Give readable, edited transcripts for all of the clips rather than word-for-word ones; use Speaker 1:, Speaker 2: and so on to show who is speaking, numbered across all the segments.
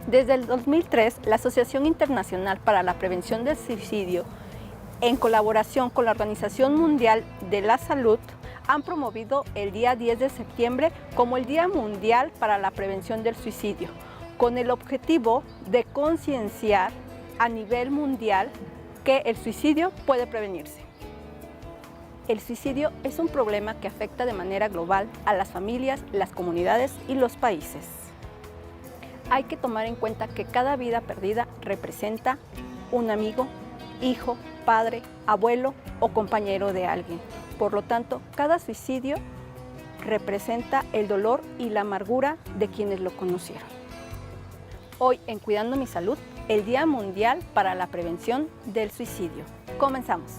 Speaker 1: Desde el 2003, la Asociación Internacional para la Prevención del Suicidio, en colaboración con la Organización Mundial de la Salud, han promovido el día 10 de septiembre como el Día Mundial para la Prevención del Suicidio, con el objetivo de concienciar a nivel mundial que el suicidio puede prevenirse. El suicidio es un problema que afecta de manera global a las familias, las comunidades y los países. Hay que tomar en cuenta que cada vida perdida representa un amigo, hijo, padre, abuelo o compañero de alguien. Por lo tanto, cada suicidio representa el dolor y la amargura de quienes lo conocieron. Hoy, en Cuidando mi Salud, el Día Mundial para la Prevención del Suicidio. Comenzamos.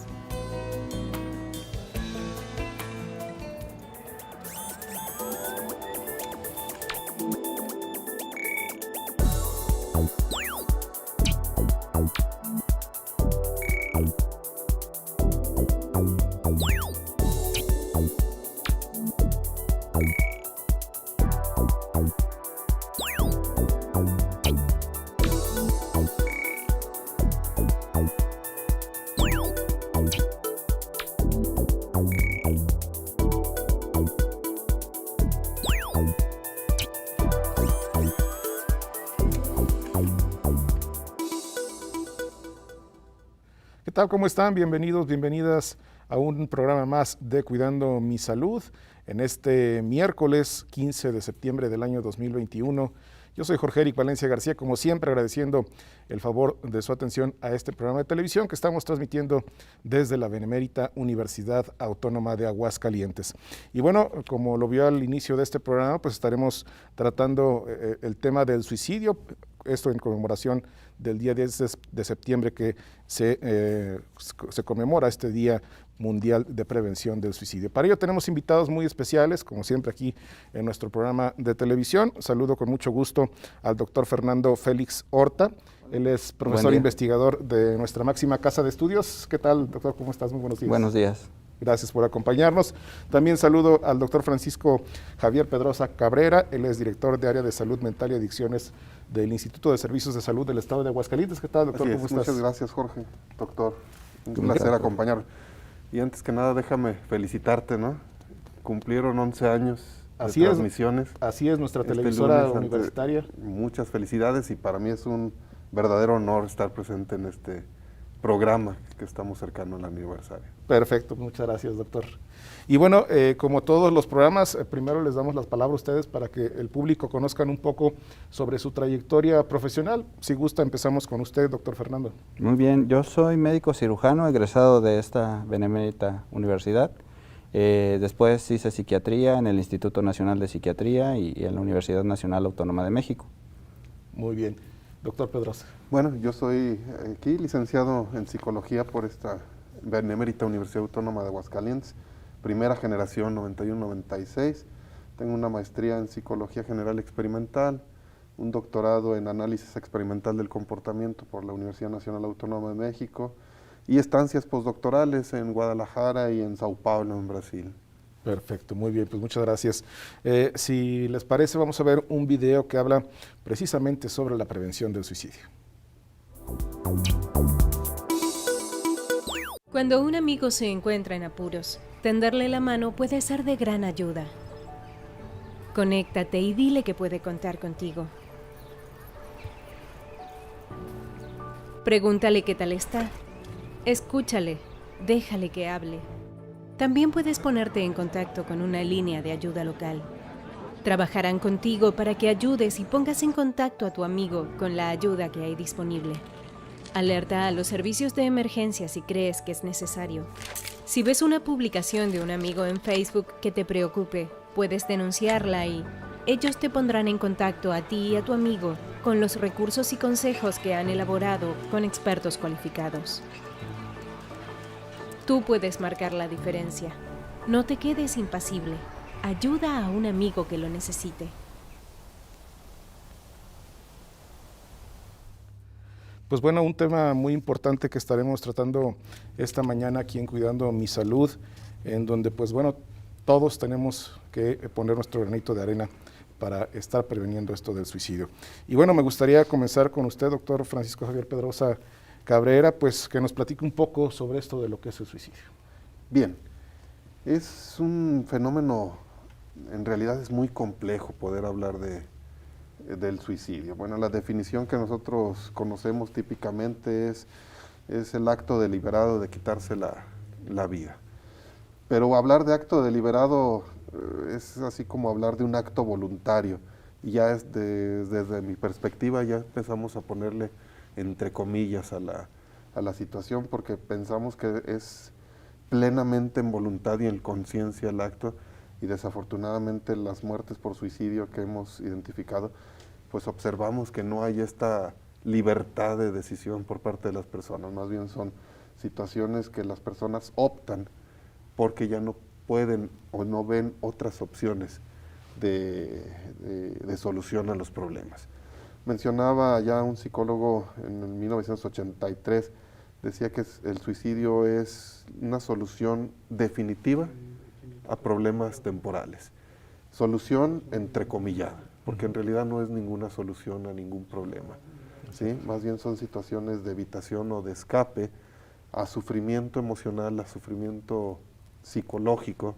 Speaker 2: ¿Qué tal? ¿Cómo están? Bienvenidos, bienvenidas a un programa más de Cuidando mi Salud en este miércoles 15 de septiembre del año 2021. Yo soy Jorge Eric Valencia García, como siempre agradeciendo el favor de su atención a este programa de televisión que estamos transmitiendo desde la Benemérita Universidad Autónoma de Aguascalientes. Y bueno, como lo vio al inicio de este programa, pues estaremos tratando el tema del suicidio, esto en conmemoración del día 10 de septiembre que se conmemora este Día Mundial de Prevención del Suicidio. Para ello tenemos invitados muy especiales, como siempre aquí en nuestro programa de televisión. Saludo con mucho gusto al doctor Fernando Félix Horta. Él es profesor investigador de nuestra máxima casa de estudios. ¿Qué tal, doctor? ¿Cómo estás? Muy buenos días.
Speaker 3: Buenos días.
Speaker 2: Gracias por acompañarnos. También saludo al doctor Francisco Javier Pedrosa Cabrera. Él es director de Área de Salud Mental y Adicciones del Instituto de Servicios de Salud del Estado de Aguascalientes. ¿Qué tal, doctor? ¿Cómo estás?
Speaker 4: Muchas gracias, Jorge. Doctor, un placer acompañar. Y antes que nada, déjame felicitarte, ¿no? Cumplieron 11 años de transmisiones.
Speaker 2: Así es, nuestra televisora universitaria.
Speaker 4: Muchas felicidades y para mí es un verdadero honor estar presente en este programa que estamos cercano al aniversario.
Speaker 2: Perfecto, muchas gracias, doctor. Y bueno, como todos los programas, primero les damos las palabras a ustedes para que el público conozcan un poco sobre su trayectoria profesional. Si gusta, empezamos con usted, doctor Fernando.
Speaker 3: Muy bien, yo soy médico cirujano, egresado de esta Benemérita Universidad. Después hice psiquiatría en el Instituto Nacional de Psiquiatría y en la Universidad Nacional Autónoma de México.
Speaker 2: Muy bien. Doctor Pedrosa.
Speaker 4: Bueno, yo soy aquí licenciado en psicología por esta Benemérita Universidad Autónoma de Aguascalientes, primera generación 91-96. Tengo una maestría en psicología general experimental, un doctorado en análisis experimental del comportamiento por la Universidad Nacional Autónoma de México y estancias postdoctorales en Guadalajara y en Sao Paulo, en Brasil.
Speaker 2: Perfecto, muy bien, pues muchas gracias. Si les parece, vamos a ver un video que habla precisamente sobre la prevención del suicidio.
Speaker 5: Cuando un amigo se encuentra en apuros, tenderle la mano puede ser de gran ayuda. Conéctate y dile que puede contar contigo. Pregúntale qué tal está. Escúchale, déjale que hable. También puedes ponerte en contacto con una línea de ayuda local. Trabajarán contigo para que ayudes y pongas en contacto a tu amigo con la ayuda que hay disponible. Alerta a los servicios de emergencia si crees que es necesario. Si ves una publicación de un amigo en Facebook que te preocupe, puedes denunciarla y ellos te pondrán en contacto a ti y a tu amigo con los recursos y consejos que han elaborado con expertos cualificados. Tú puedes marcar la diferencia. No te quedes impasible. Ayuda a un amigo que lo necesite.
Speaker 2: Pues bueno, un tema muy importante que estaremos tratando esta mañana aquí en Cuidando mi Salud, en donde pues bueno, todos tenemos que poner nuestro granito de arena para estar preveniendo esto del suicidio. Y bueno, me gustaría comenzar con usted, doctor Francisco Javier Pedrosa Cabrera, pues que nos platique un poco sobre esto de lo que es el suicidio.
Speaker 4: Bien, es un fenómeno, en realidad es muy complejo poder hablar del suicidio. Bueno, la definición que nosotros conocemos típicamente es el acto deliberado de quitarse la vida. Pero hablar de acto deliberado es así como hablar de un acto voluntario. Y ya desde mi perspectiva ya empezamos a ponerle entre comillas a la situación, porque pensamos que es plenamente en voluntad y en conciencia el acto, y desafortunadamente las muertes por suicidio que hemos identificado, pues observamos que no hay esta libertad de decisión por parte de las personas, más bien son situaciones que las personas optan porque ya no pueden o no ven otras opciones de solución a los problemas. Mencionaba ya un psicólogo en 1983, decía que el suicidio es una solución definitiva a problemas temporales. Solución entrecomillada, porque en realidad no es ninguna solución a ningún problema, ¿sí? Más bien son situaciones de evitación o de escape a sufrimiento emocional, a sufrimiento psicológico,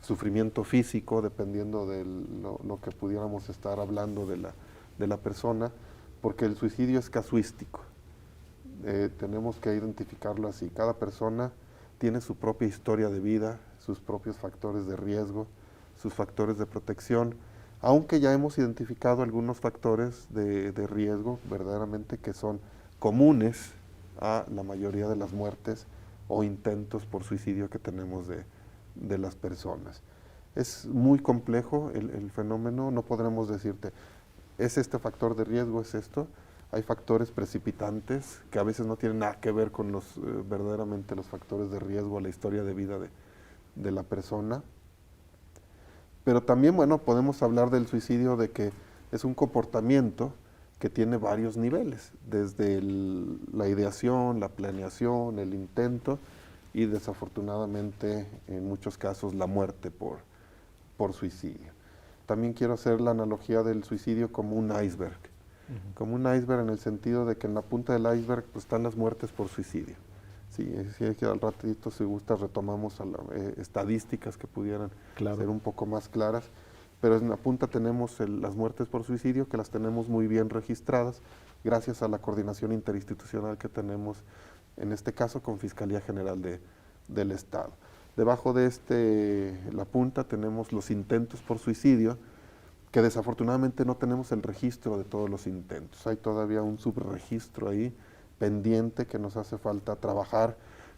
Speaker 4: sufrimiento físico, dependiendo de lo que pudiéramos estar hablando de la persona, porque el suicidio es casuístico. Tenemos que identificarlo así. Cada persona tiene su propia historia de vida, sus propios factores de riesgo, sus factores de protección, aunque ya hemos identificado algunos factores de riesgo verdaderamente que son comunes a la mayoría de las muertes o intentos por suicidio que tenemos de las personas. Es muy complejo el fenómeno, no podremos decirte, ¿es este factor de riesgo, es esto? Hay factores precipitantes que a veces no tienen nada que ver con verdaderamente los factores de riesgo a la historia de vida de la persona. Pero también, bueno, podemos hablar del suicidio de que es un comportamiento que tiene varios niveles, desde la ideación, la planeación, el intento y desafortunadamente en muchos casos la muerte por suicidio. También quiero hacer la analogía del suicidio como un iceberg, como un iceberg en el sentido de que en la punta del iceberg pues, están las muertes por suicidio. Sí, es que al ratito, si gusta, retomamos estadísticas que pudieran ser un poco más claras, pero en la punta tenemos las muertes por suicidio, que las tenemos muy bien registradas, gracias a la coordinación interinstitucional que tenemos, en este caso con Fiscalía General del Estado. Debajo de la punta tenemos los intentos por suicidio, que desafortunadamente no tenemos el registro de todos los intentos. Hay todavía un subregistro ahí pendiente que nos hace falta trabajar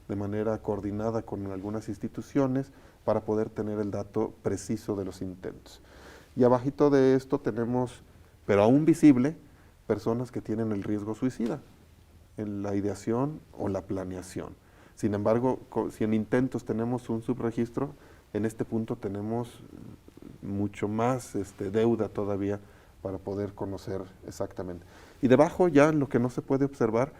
Speaker 4: de manera coordinada con algunas instituciones para poder tener el dato preciso de los intentos. Y abajito de esto tenemos, pero aún visible, personas que tienen el riesgo suicida en la ideación o la planeación. Sin embargo, si en intentos tenemos un subregistro, en este punto tenemos mucho más deuda todavía para poder conocer exactamente. Y debajo ya lo que no se puede observar,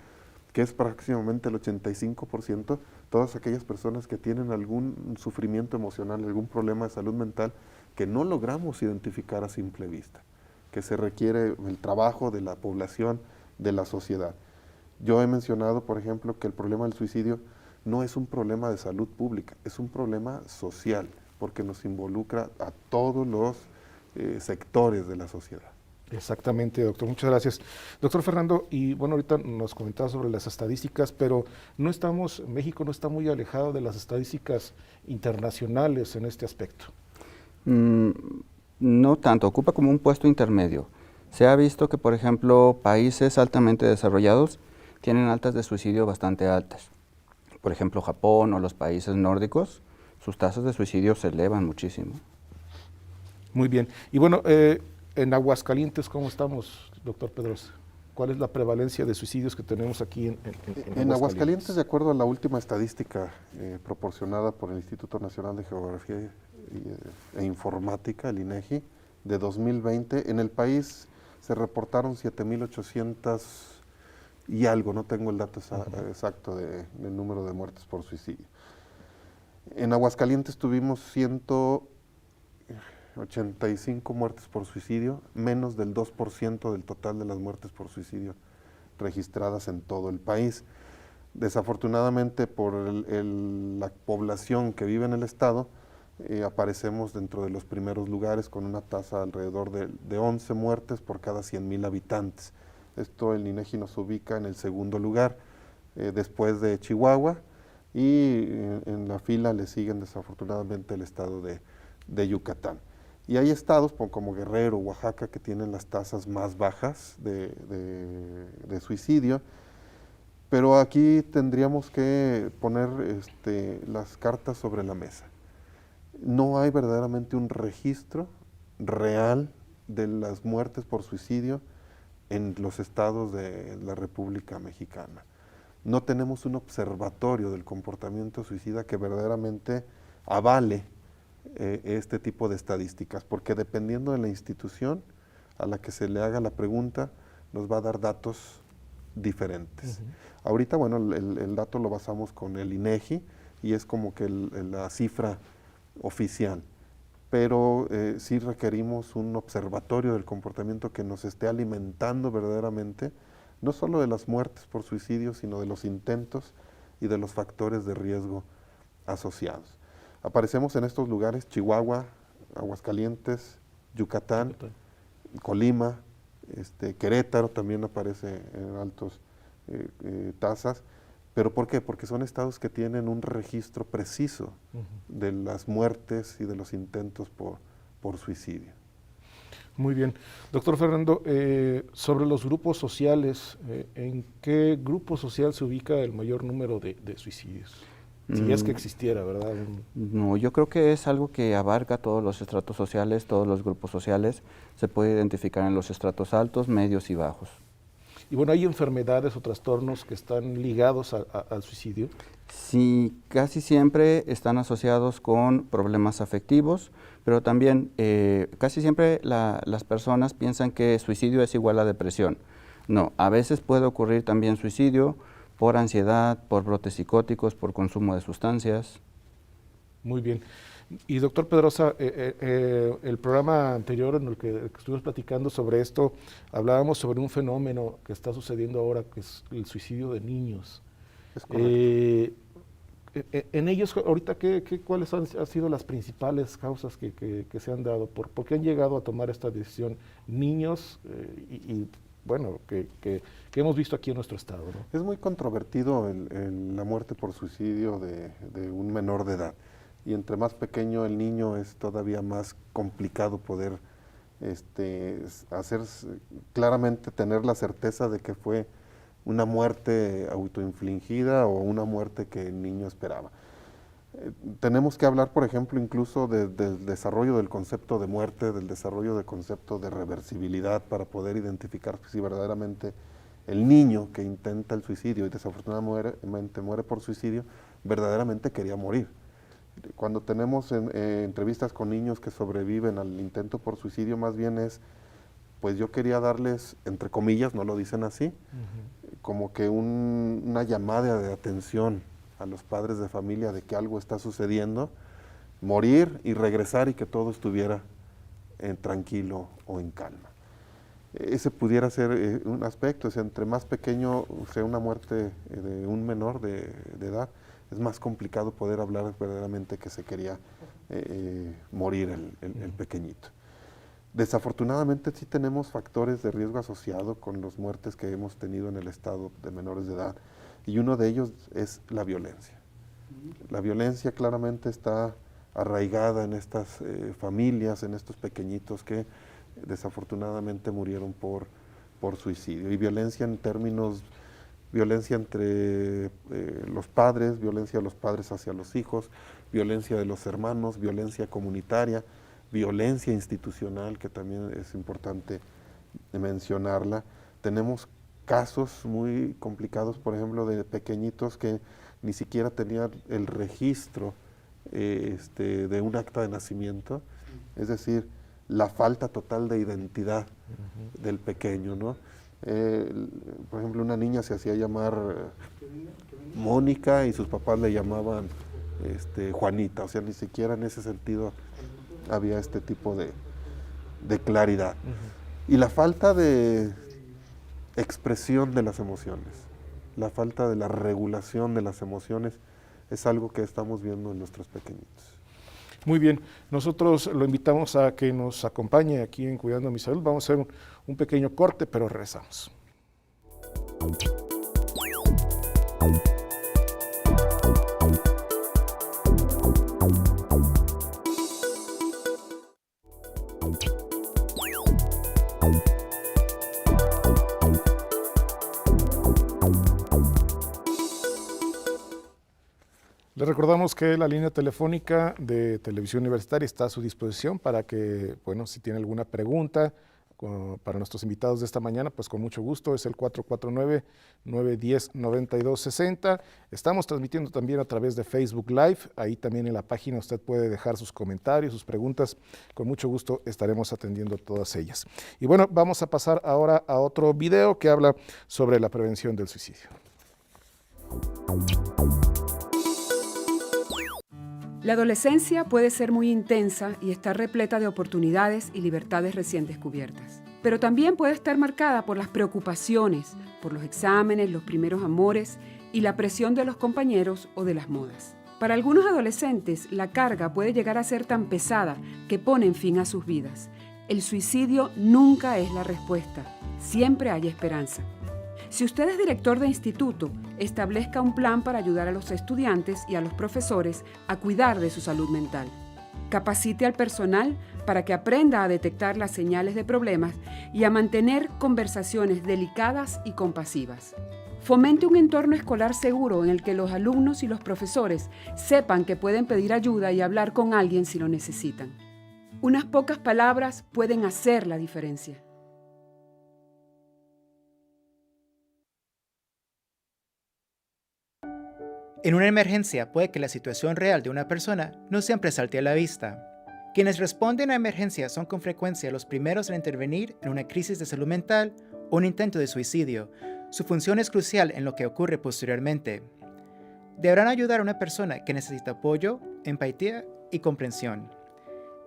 Speaker 4: que es prácticamente el 85%, todas aquellas personas que tienen algún sufrimiento emocional, algún problema de salud mental, que no logramos identificar a simple vista, que se requiere el trabajo de la población, de la sociedad. Yo he mencionado, por ejemplo, que el problema del suicidio no es un problema de salud pública, es un problema social, porque nos involucra a todos los sectores de la sociedad.
Speaker 2: Exactamente, doctor. Muchas gracias. Doctor Fernando, y bueno, ahorita nos comentaba sobre las estadísticas, pero México no está muy alejado de las estadísticas internacionales en este aspecto.
Speaker 3: No tanto, ocupa como un puesto intermedio. Se ha visto que, por ejemplo, países altamente desarrollados tienen altas de suicidio bastante altas. Por ejemplo, Japón o los países nórdicos, sus tasas de suicidio se elevan muchísimo.
Speaker 2: Muy bien. Y bueno, en Aguascalientes, ¿cómo estamos, doctor Pedrosa? ¿Cuál es la prevalencia de suicidios que tenemos aquí en Aguascalientes?
Speaker 4: En Aguascalientes, de acuerdo a la última estadística proporcionada por el Instituto Nacional de Geografía e Informática, el INEGI, de 2020, en el país se reportaron 7,800 y algo, no tengo el dato exacto del número de muertes por suicidio. En Aguascalientes tuvimos 85 muertes por suicidio, menos del 2% del total de las muertes por suicidio registradas en todo el país. Desafortunadamente, por la población que vive en el estado, aparecemos dentro de los primeros lugares con una tasa alrededor de 11 muertes por cada 100,000 habitantes. Esto el INEGI nos ubica en el segundo lugar, después de Chihuahua, y en la fila le siguen desafortunadamente el estado de Yucatán. Y hay estados como Guerrero, Oaxaca, que tienen las tasas más bajas de suicidio, pero aquí tendríamos que poner las cartas sobre la mesa. No hay verdaderamente un registro real de las muertes por suicidio en los estados de la República Mexicana. No tenemos un observatorio del comportamiento suicida que verdaderamente avale este tipo de estadísticas, porque dependiendo de la institución a la que se le haga la pregunta, nos va a dar datos diferentes. Ahorita, bueno, el dato lo basamos con el INEGI y es como que la cifra oficial, pero sí requerimos un observatorio del comportamiento que nos esté alimentando verdaderamente, no solo de las muertes por suicidio, sino de los intentos y de los factores de riesgo asociados. Aparecemos en estos lugares: Chihuahua, Aguascalientes, Yucatán, Colima, Querétaro también aparece en altas tasas. ¿Pero por qué? Porque son estados que tienen un registro preciso de las muertes y de los intentos por suicidio.
Speaker 2: Muy bien. Doctor Fernando, sobre los grupos sociales, ¿en qué grupo social se ubica el mayor número de suicidios? Si es que existiera, ¿verdad?
Speaker 3: No, yo creo que es algo que abarca todos los estratos sociales, todos los grupos sociales. Se puede identificar en los estratos altos, medios y bajos.
Speaker 2: Y bueno, ¿hay enfermedades o trastornos que están ligados al suicidio?
Speaker 3: Sí, casi siempre están asociados con problemas afectivos, pero también casi siempre las personas piensan que suicidio es igual a depresión. No, a veces puede ocurrir también suicidio por ansiedad, por brotes psicóticos, por consumo de sustancias.
Speaker 2: Muy bien. Y doctor Pedrosa, el programa anterior en el que estuvimos platicando sobre esto, hablábamos sobre un fenómeno que está sucediendo ahora, que es el suicidio de niños.
Speaker 4: Es correcto.
Speaker 2: En ellos, ahorita, ¿cuáles han sido las principales causas que se han dado? ¿Por qué han llegado a tomar esta decisión niños bueno, que hemos visto aquí en nuestro estado, ¿no?
Speaker 4: Es muy controvertido la muerte por suicidio de un menor de edad. Y entre más pequeño el niño es todavía más complicado poder claramente tener la certeza de que fue una muerte autoinfligida o una muerte que el niño esperaba. Tenemos que hablar, por ejemplo, incluso del desarrollo del concepto de muerte, del desarrollo del concepto de reversibilidad, para poder identificar si verdaderamente el niño que intenta el suicidio y desafortunadamente muere por suicidio, verdaderamente quería morir. Cuando tenemos entrevistas con niños que sobreviven al intento por suicidio, más bien es, pues yo quería darles, entre comillas, no lo dicen así, como que una llamada de atención a los padres de familia de que algo está sucediendo, morir y regresar y que todo estuviera tranquilo o en calma. Ese pudiera ser un aspecto, es entre más pequeño sea una muerte de un menor de edad, es más complicado poder hablar verdaderamente que se quería morir el pequeñito. Desafortunadamente sí tenemos factores de riesgo asociado con las muertes que hemos tenido en el estado de menores de edad, y uno de ellos es la violencia. La violencia claramente está arraigada en estas familias, en estos pequeñitos que desafortunadamente murieron por suicidio. Y violencia en términos, violencia entre los padres, violencia de los padres hacia los hijos, violencia de los hermanos, violencia comunitaria, violencia institucional, que también es importante mencionarla. Tenemos casos muy complicados, por ejemplo, de pequeñitos que ni siquiera tenían el registro de un acta de nacimiento, es decir, la falta total de identidad del pequeño, ¿no? Por ejemplo, una niña se hacía llamar Mónica y sus papás le llamaban Juanita, o sea, ni siquiera en ese sentido había este tipo de claridad. Y la falta de expresión de las emociones, la falta de la regulación de las emociones es algo que estamos viendo en nuestros pequeñitos.
Speaker 2: Muy bien, nosotros lo invitamos a que nos acompañe aquí en Cuidando Mi Salud. Vamos a hacer un pequeño corte, pero regresamos. Les recordamos que la línea telefónica de Televisión Universitaria está a su disposición para que, bueno, si tiene alguna pregunta para nuestros invitados de esta mañana, pues con mucho gusto, es el 449-910-9260. Estamos transmitiendo también a través de Facebook Live, ahí también en la página usted puede dejar sus comentarios, sus preguntas, con mucho gusto estaremos atendiendo todas ellas. Y bueno, vamos a pasar ahora a otro video que habla sobre la prevención del suicidio.
Speaker 6: La adolescencia puede ser muy intensa y estar repleta de oportunidades y libertades recién descubiertas. Pero también puede estar marcada por las preocupaciones, por los exámenes, los primeros amores y la presión de los compañeros o de las modas. Para algunos adolescentes, la carga puede llegar a ser tan pesada que ponen fin a sus vidas. El suicidio nunca es la respuesta. Siempre hay esperanza. Si usted es director de instituto, establezca un plan para ayudar a los estudiantes y a los profesores a cuidar de su salud mental. Capacite al personal para que aprenda a detectar las señales de problemas y a mantener conversaciones delicadas y compasivas. Fomente un entorno escolar seguro en el que los alumnos y los profesores sepan que pueden pedir ayuda y hablar con alguien si lo necesitan. Unas pocas palabras pueden hacer la diferencia.
Speaker 7: En una emergencia puede que la situación real de una persona no siempre salte a la vista. Quienes responden a emergencias son con frecuencia los primeros en intervenir en una crisis de salud mental o un intento de suicidio. Su función es crucial en lo que ocurre posteriormente. Deberán ayudar a una persona que necesita apoyo, empatía y comprensión.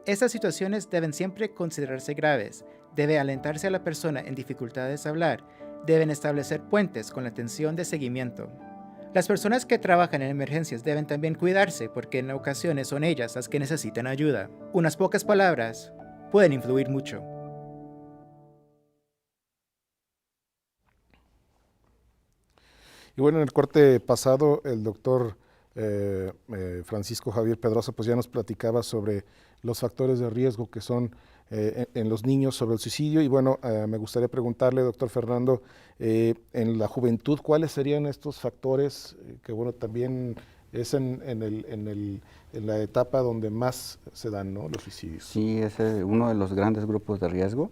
Speaker 7: Estas situaciones deben siempre considerarse graves. Debe alentarse a la persona en dificultades a hablar. Deben establecer puentes con la atención de seguimiento. Las personas que trabajan en emergencias deben también cuidarse porque en ocasiones son ellas las que necesitan ayuda. Unas pocas palabras pueden influir mucho.
Speaker 2: Y bueno, en el corte pasado el doctor Francisco Javier Pedrosa pues ya nos platicaba sobre los factores de riesgo que son en los niños sobre el suicidio. Y bueno, me gustaría preguntarle, doctor Fernando, en la juventud, ¿cuáles serían estos factores que bueno, también es en la etapa donde más se dan, ¿no?, los suicidios?
Speaker 3: Sí, es uno de los grandes grupos de riesgo,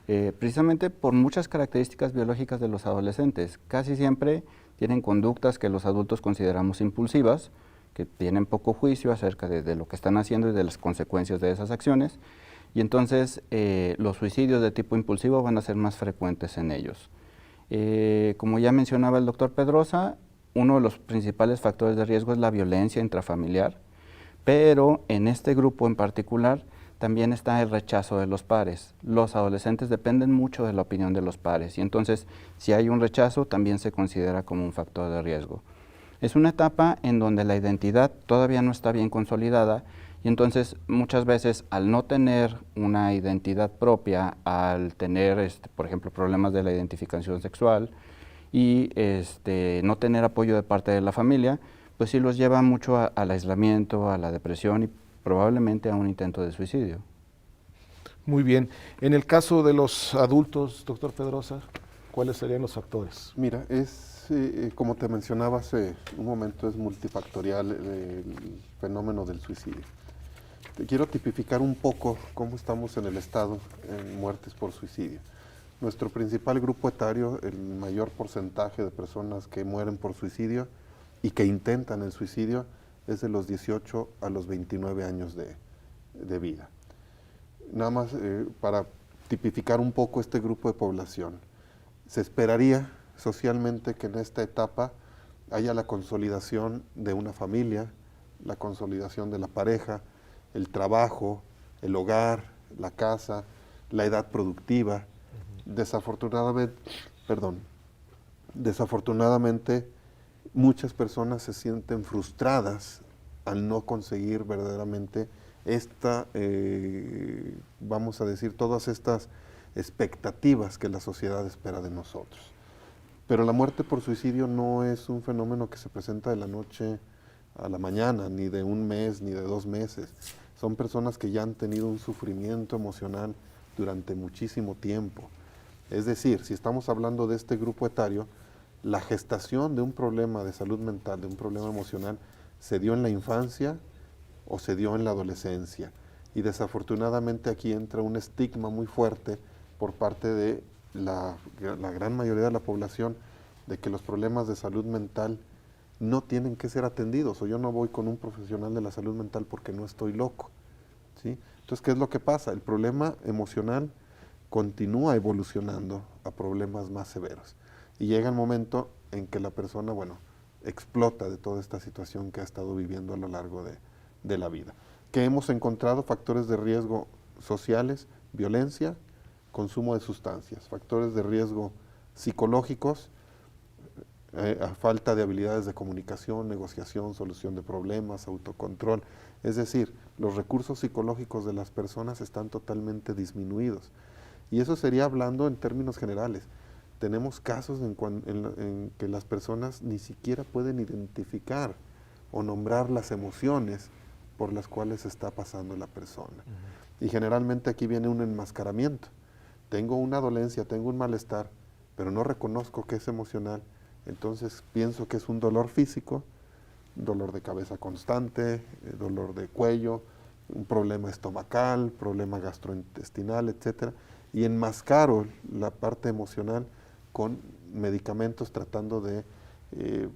Speaker 3: precisamente por muchas características biológicas de los adolescentes. Casi siempre tienen conductas que los adultos consideramos impulsivas, que tienen poco juicio acerca de lo que están haciendo y de las consecuencias de esas acciones, y entonces los suicidios de tipo impulsivo van a ser más frecuentes en ellos. Como ya mencionaba el doctor Pedrosa, uno de los principales factores de riesgo es la violencia intrafamiliar, pero en este grupo en particular también está el rechazo de los pares. Los adolescentes dependen mucho de la opinión de los pares y entonces si hay un rechazo también se considera como un factor de riesgo. Es una etapa en donde la identidad todavía no está bien consolidada y entonces muchas veces al no tener una identidad propia, al tener por ejemplo problemas de la identificación sexual y no tener apoyo de parte de la familia, pues sí los lleva mucho al aislamiento, a la depresión y probablemente a un intento de suicidio.
Speaker 2: Muy bien. En el caso de los adultos, doctor Pedrosa, ¿cuáles serían los factores?
Speaker 4: Mira, como te mencionaba hace un momento, es multifactorial el fenómeno del suicidio. Te quiero tipificar un poco cómo estamos en el estado en muertes por suicidio. Nuestro principal grupo etario, el mayor porcentaje de personas que mueren por suicidio y que intentan el suicidio, es de los 18 a los 29 años de vida. Nada más para tipificar un poco este grupo de población. Se esperaría socialmente que en esta etapa haya la consolidación de una familia, la consolidación de la pareja, el trabajo, el hogar, la casa, la edad productiva. Desafortunadamente, muchas personas se sienten frustradas al no conseguir verdaderamente vamos a decir, todas estas expectativas que la sociedad espera de nosotros. Pero la muerte por suicidio no es un fenómeno que se presenta de la noche a la mañana, ni de un mes, ni de 2 meses. Son personas que ya han tenido un sufrimiento emocional durante muchísimo tiempo. Es decir, si estamos hablando de este grupo etario, la gestación de un problema de salud mental, de un problema emocional, se dio en la infancia o se dio en la adolescencia. Y desafortunadamente aquí entra un estigma muy fuerte por parte de la gran mayoría de la población de que los problemas de salud mental no tienen que ser atendidos, o yo no voy con un profesional de la salud mental porque no estoy loco, ¿sí? Entonces, ¿qué es lo que pasa? El problema emocional continúa evolucionando a problemas más severos y llega el momento en que la persona, explota de toda esta situación que ha estado viviendo a lo largo de la vida. Que hemos encontrado factores de riesgo sociales, violencia, consumo de sustancias, factores de riesgo psicológicos, a falta de habilidades de comunicación, negociación, solución de problemas, autocontrol. Es decir, los recursos psicológicos de las personas están totalmente disminuidos. Y eso sería hablando en términos generales. Tenemos casos en que las personas ni siquiera pueden identificar o nombrar las emociones por las cuales está pasando la persona. Y generalmente aquí viene un enmascaramiento. Tengo una dolencia, tengo un malestar, pero no reconozco que es emocional. Entonces pienso que es un dolor físico, dolor de cabeza constante, dolor de cuello, un problema estomacal, problema gastrointestinal, etc. Y enmascaro la parte emocional con medicamentos tratando de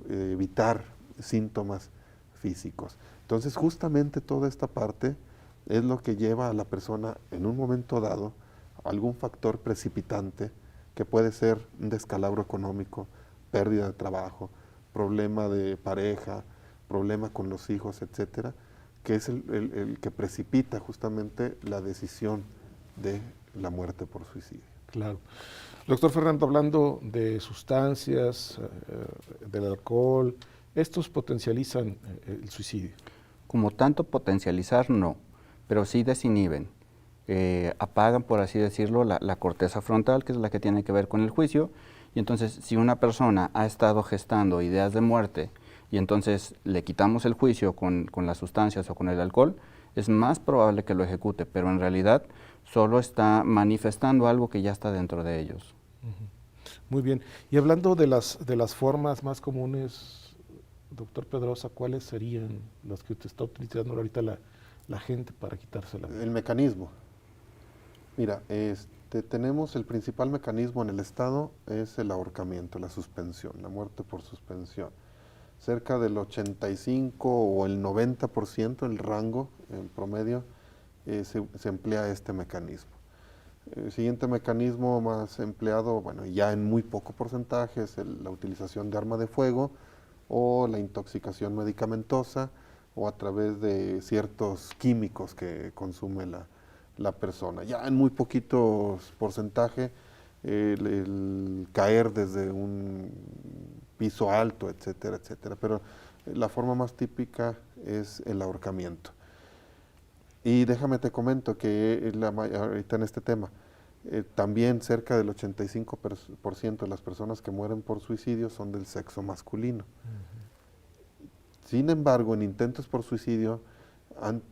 Speaker 4: evitar síntomas físicos. Entonces justamente toda esta parte es lo que lleva a la persona en un momento dado a algún factor precipitante que puede ser un descalabro económico, pérdida de trabajo, problema de pareja, problema con los hijos, etcétera, que es el que precipita justamente la decisión de la muerte por suicidio.
Speaker 2: Claro. Doctor Fernando, hablando de sustancias, del alcohol, ¿estos potencializan el suicidio?
Speaker 3: Como tanto potencializar, no, pero sí desinhiben. Apagan, por así decirlo, la corteza frontal, que es la que tiene que ver con el juicio. Y entonces, si una persona ha estado gestando ideas de muerte y entonces le quitamos el juicio con las sustancias o con el alcohol, es más probable que lo ejecute, pero en realidad solo está manifestando algo que ya está dentro de ellos.
Speaker 2: Muy bien. Y hablando de las formas más comunes, doctor Pedrosa, ¿cuáles serían las que usted está utilizando ahorita la gente para quitársela?
Speaker 4: El mecanismo. Mira, tenemos el principal mecanismo en el Estado es el ahorcamiento, la suspensión, la muerte por suspensión. Cerca del 85 o el 90%, el rango, en promedio, se emplea este mecanismo. El siguiente mecanismo más empleado, ya en muy poco porcentaje, es la utilización de arma de fuego o la intoxicación medicamentosa o a través de ciertos químicos que consume la persona. Ya en muy poquitos porcentaje, el caer desde un piso alto, etcétera, etcétera. Pero la forma más típica es el ahorcamiento. Y déjame te comento que ahorita en este tema, también cerca del 85% de las personas que mueren por suicidio son del sexo masculino. Sin embargo, en intentos por suicidio,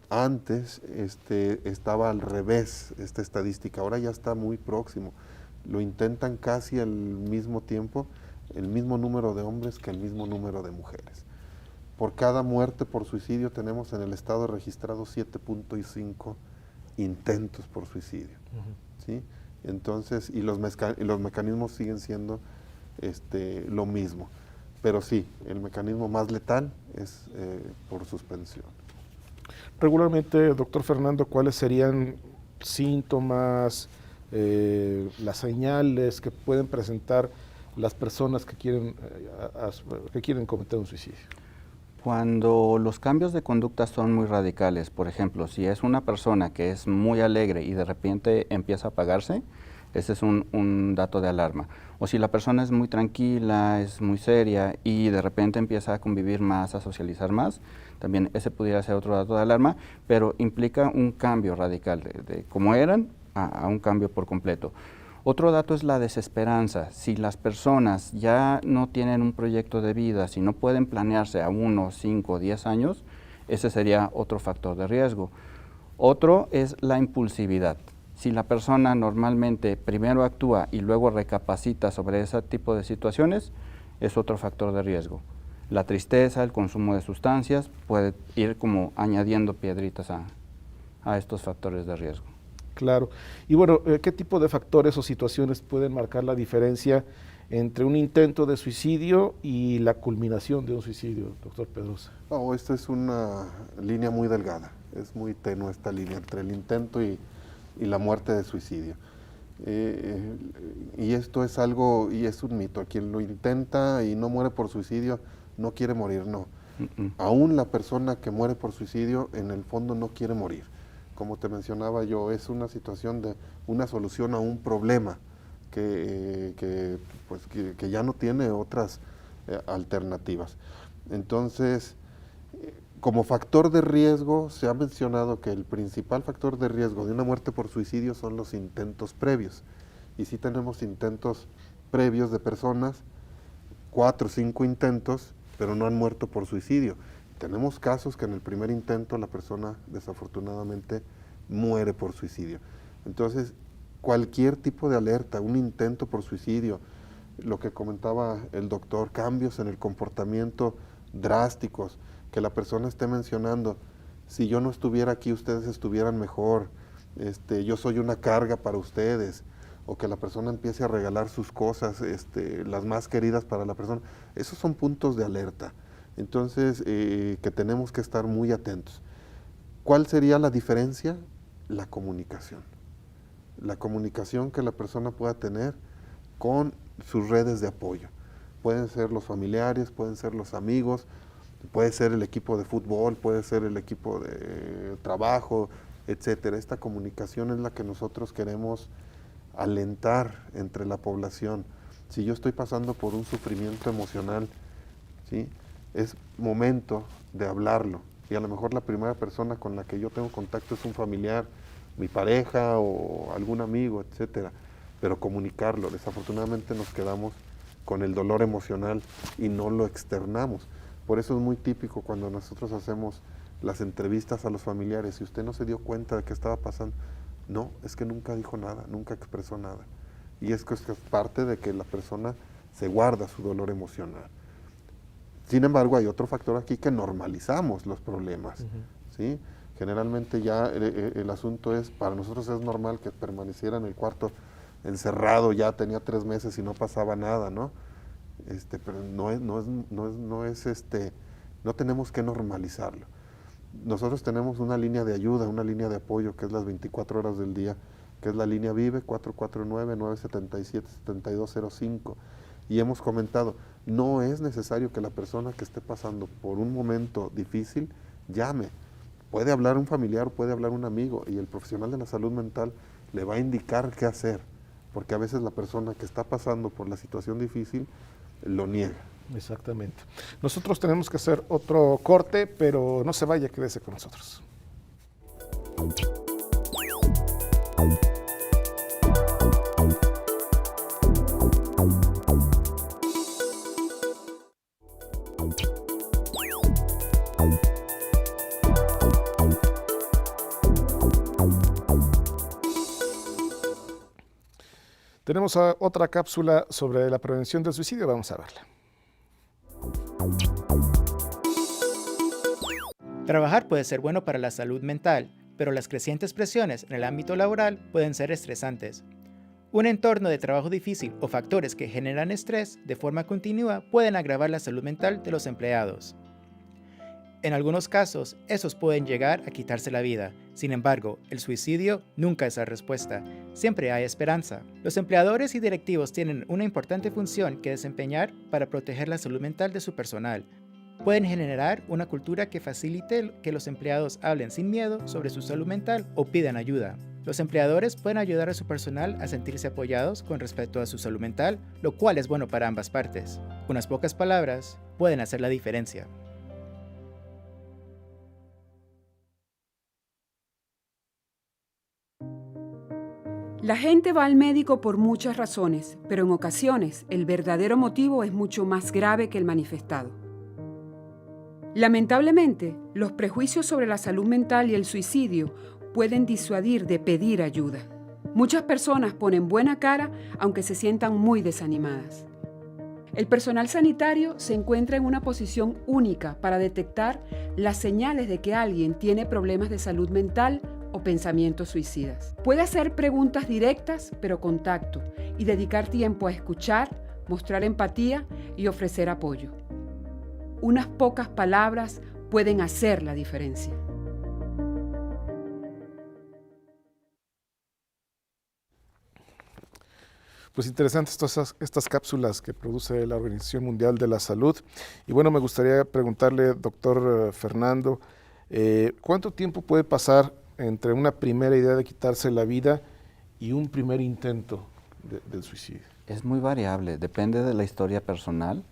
Speaker 4: antes estaba al revés esta estadística, ahora ya está muy próximo. Lo intentan casi al mismo tiempo, el mismo número de hombres que el mismo número de mujeres. Por cada muerte por suicidio tenemos en el Estado registrados 7.5 intentos por suicidio. ¿Sí? Entonces, y los mecanismos siguen siendo lo mismo. Pero sí, el mecanismo más letal es por suspensión.
Speaker 2: Regularmente, doctor Fernando, ¿cuáles serían síntomas, las señales que pueden presentar las personas que quieren cometer un suicidio?
Speaker 3: Cuando los cambios de conducta son muy radicales, por ejemplo, si es una persona que es muy alegre y de repente empieza a apagarse, ese es un dato de alarma. O si la persona es muy tranquila, es muy seria y de repente empieza a convivir más, a socializar más, también ese pudiera ser otro dato de alarma, pero implica un cambio radical de cómo eran a un cambio por completo. Otro dato es la desesperanza. Si las personas ya no tienen un proyecto de vida, si no pueden planearse a 1, 5, 10 años, ese sería otro factor de riesgo. Otro es la impulsividad. Si la persona normalmente primero actúa y luego recapacita sobre ese tipo de situaciones, es otro factor de riesgo. La tristeza, el consumo de sustancias, puede ir como añadiendo piedritas a estos factores de riesgo.
Speaker 2: Claro. Y bueno, ¿qué tipo de factores o situaciones pueden marcar la diferencia entre un intento de suicidio y la culminación de un suicidio, doctor Pedrosa?
Speaker 4: No, esta es una línea muy delgada, es muy tenue esta línea entre el intento y la muerte de suicidio. Y esto es algo, y es un mito, quien lo intenta y no muere por suicidio, no quiere morir, no. Aún la persona que muere por suicidio, en el fondo no quiere morir. Como te mencionaba yo, es una situación de una solución a un problema que ya no tiene otras alternativas. Entonces, como factor de riesgo, se ha mencionado que el principal factor de riesgo de una muerte por suicidio son los intentos previos. Y sí tenemos intentos previos de personas, 4 o 5 intentos, pero no han muerto por suicidio. Tenemos casos que en el primer intento la persona desafortunadamente muere por suicidio. Entonces, cualquier tipo de alerta, un intento por suicidio, lo que comentaba el doctor, cambios en el comportamiento drásticos, que la persona esté mencionando, si yo no estuviera aquí, ustedes estuvieran mejor, yo soy una carga para ustedes, o que la persona empiece a regalar sus cosas, las más queridas para la persona, esos son puntos de alerta. Entonces, que tenemos que estar muy atentos. ¿Cuál sería la diferencia? La comunicación. La comunicación que la persona pueda tener con sus redes de apoyo. Pueden ser los familiares, pueden ser los amigos, puede ser el equipo de fútbol, puede ser el equipo de trabajo, etcétera. Esta comunicación es la que nosotros queremos alentar entre la población. Si yo estoy pasando por un sufrimiento emocional, ¿sí?, es momento de hablarlo. Y a lo mejor la primera persona con la que yo tengo contacto es un familiar, mi pareja o algún amigo, etcétera. Pero comunicarlo. Desafortunadamente nos quedamos con el dolor emocional y no lo externamos. Por eso es muy típico cuando nosotros hacemos las entrevistas a los familiares. Si usted no se dio cuenta de qué estaba pasando, no, es que nunca dijo nada, nunca expresó nada. Y es que es parte de que la persona se guarda su dolor emocional. Sin embargo, hay otro factor aquí que normalizamos los problemas, ¿sí? Generalmente ya el asunto es, para nosotros es normal que permaneciera en el cuarto encerrado, ya tenía 3 meses y no pasaba nada, ¿no? Pero no tenemos que normalizarlo. Nosotros tenemos una línea de ayuda, una línea de apoyo, que es las 24 horas del día, que es la línea Vive 449-977-7205. Y hemos comentado, no es necesario que la persona que esté pasando por un momento difícil llame. Puede hablar un familiar, puede hablar un amigo, y el profesional de la salud mental le va a indicar qué hacer, porque a veces la persona que está pasando por la situación difícil lo niega.
Speaker 2: Exactamente. Nosotros tenemos que hacer otro corte, pero no se vaya, quédese con nosotros. Tenemos otra cápsula sobre la prevención del suicidio, vamos a verla.
Speaker 7: Trabajar puede ser bueno para la salud mental, pero las crecientes presiones en el ámbito laboral pueden ser estresantes. Un entorno de trabajo difícil o factores que generan estrés de forma continua pueden agravar la salud mental de los empleados. En algunos casos, esos pueden llegar a quitarse la vida. Sin embargo, el suicidio nunca es la respuesta. Siempre hay esperanza. Los empleadores y directivos tienen una importante función que desempeñar para proteger la salud mental de su personal. pueden generar una cultura que facilite que los empleados hablen sin miedo sobre su salud mental o pidan ayuda. Los empleadores pueden ayudar a su personal a sentirse apoyados con respecto a su salud mental, lo cual es bueno para ambas partes. Unas pocas palabras pueden hacer la diferencia.
Speaker 6: La gente va al médico por muchas razones, pero en ocasiones el verdadero motivo es mucho más grave que el manifestado. Lamentablemente, los prejuicios sobre la salud mental y el suicidio pueden disuadir de pedir ayuda. Muchas personas ponen buena cara aunque se sientan muy desanimadas. El personal sanitario se encuentra en una posición única para detectar las señales de que alguien tiene problemas de salud mental o pensamientos suicidas. Puede hacer preguntas directas, pero con tacto, y dedicar tiempo a escuchar, mostrar empatía y ofrecer apoyo. Unas pocas palabras pueden hacer la diferencia.
Speaker 2: Pues interesantes todas estas cápsulas que produce la Organización Mundial de la Salud. Y bueno, me gustaría preguntarle, doctor Fernando, ¿cuánto tiempo puede pasar entre una primera idea de quitarse la vida y un primer intento del suicidio?
Speaker 3: Es muy variable, depende de la historia personal,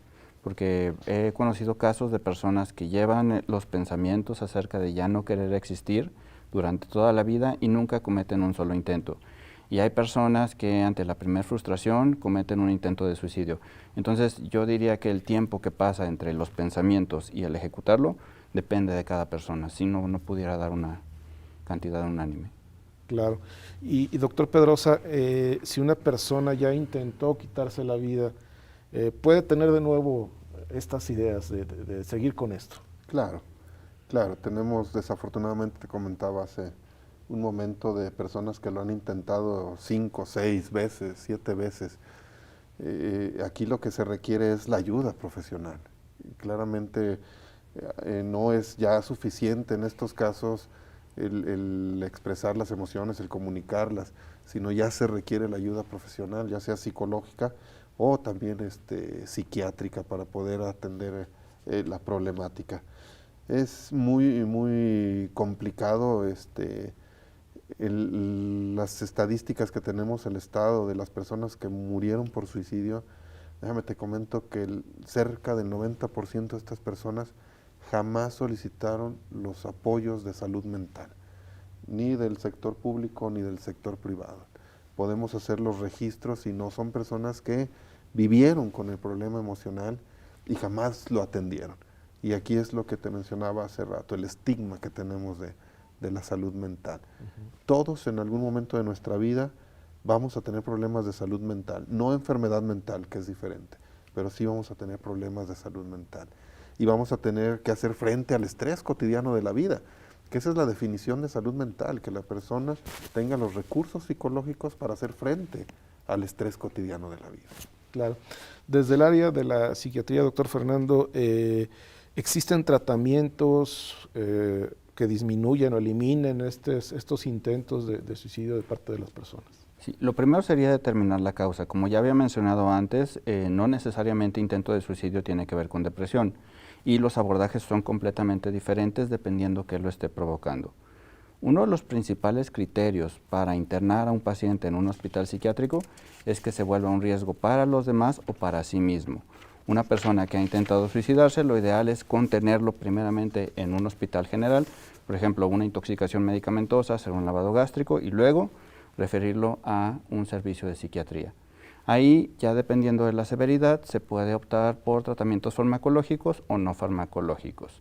Speaker 3: porque he conocido casos de personas que llevan los pensamientos acerca de ya no querer existir durante toda la vida y nunca cometen un solo intento. Y hay personas que ante la primera frustración cometen un intento de suicidio. Entonces yo diría que el tiempo que pasa entre los pensamientos y el ejecutarlo depende de cada persona, si no, no pudiera dar una cantidad unánime.
Speaker 2: Claro. Y doctor Pedrosa, si una persona ya intentó quitarse la vida, ¿puede tener de nuevo estas ideas de seguir con esto?
Speaker 4: Claro, claro. Tenemos, desafortunadamente, te comentaba hace un momento, de personas que lo han intentado 5, 6 veces, 7 veces. Aquí lo que se requiere es la ayuda profesional. Claramente no es ya suficiente en estos casos el expresar las emociones, el comunicarlas, sino ya se requiere la ayuda profesional, ya sea psicológica o también psiquiátrica, para poder atender la problemática. Es muy complicado las estadísticas que tenemos el Estado de las personas que murieron por suicidio. Déjame te comento que cerca del 90% de estas personas jamás solicitaron los apoyos de salud mental, ni del sector público ni del sector privado. Podemos hacer los registros y no son personas que vivieron con el problema emocional y jamás lo atendieron. Y aquí es lo que te mencionaba hace rato, el estigma que tenemos de la salud mental. Todos en algún momento de nuestra vida vamos a tener problemas de salud mental, no enfermedad mental, que es diferente, pero sí vamos a tener problemas de salud mental. Y vamos a tener que hacer frente al estrés cotidiano de la vida, que esa es la definición de salud mental, que la persona tenga los recursos psicológicos para hacer frente al estrés cotidiano de la vida.
Speaker 2: Claro. Desde el área de la psiquiatría, doctor Fernando, ¿existen tratamientos que disminuyan o eliminen estos intentos de suicidio de parte de las personas?
Speaker 3: Sí, lo primero sería determinar la causa. Como ya había mencionado antes, no necesariamente intento de suicidio tiene que ver con depresión, y los abordajes son completamente diferentes dependiendo qué lo esté provocando. Uno de los principales criterios para internar a un paciente en un hospital psiquiátrico es que se vuelva un riesgo para los demás o para sí mismo. Una persona que ha intentado suicidarse, lo ideal es contenerlo primeramente en un hospital general, por ejemplo, una intoxicación medicamentosa, hacer un lavado gástrico y luego referirlo a un servicio de psiquiatría. Ahí, ya dependiendo de la severidad, se puede optar por tratamientos farmacológicos o no farmacológicos.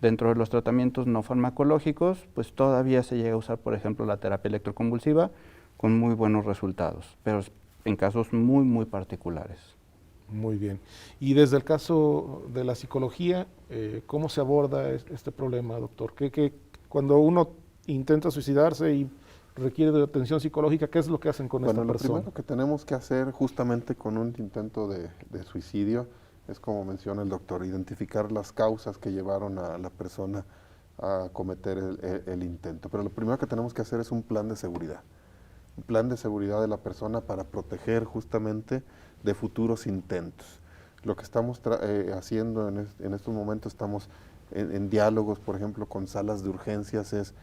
Speaker 3: Dentro de los tratamientos no farmacológicos, pues todavía se llega a usar, por ejemplo, la terapia electroconvulsiva con muy buenos resultados, pero en casos muy particulares.
Speaker 2: Muy bien. Y desde el caso de la psicología, ¿cómo se aborda este problema, doctor? Cuando uno intenta suicidarse y requiere de atención psicológica, ¿qué es lo que hacen con esta persona?
Speaker 4: Bueno, lo primero que tenemos que hacer justamente con un intento de suicidio es, como menciona el doctor, identificar las causas que llevaron a la persona a cometer el intento. Pero lo primero que tenemos que hacer es un plan de seguridad. Un plan de seguridad de la persona para proteger justamente de futuros intentos. Lo que estamos haciendo en estos momentos, estamos en diálogos, por ejemplo, con salas de urgencias, es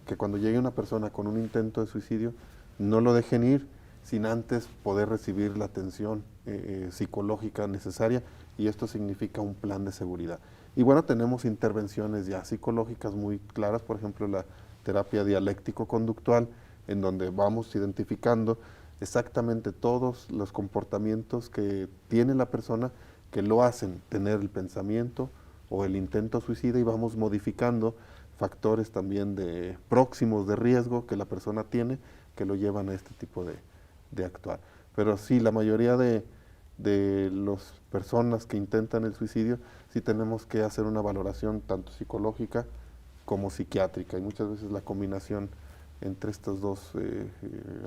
Speaker 4: que cuando llegue una persona con un intento de suicidio, no lo dejen ir sin antes poder recibir la atención psicológica necesaria, y esto significa un plan de seguridad. Y bueno, tenemos intervenciones ya psicológicas muy claras, por ejemplo, la terapia dialéctico-conductual, en donde vamos identificando exactamente todos los comportamientos que tiene la persona que lo hacen tener el pensamiento o el intento suicida, y vamos modificando factores también próximos de riesgo que la persona tiene, que lo llevan a este tipo de actuar. Pero sí, la mayoría de las personas que intentan el suicidio, sí tenemos que hacer una valoración tanto psicológica como psiquiátrica, y muchas veces la combinación entre estas dos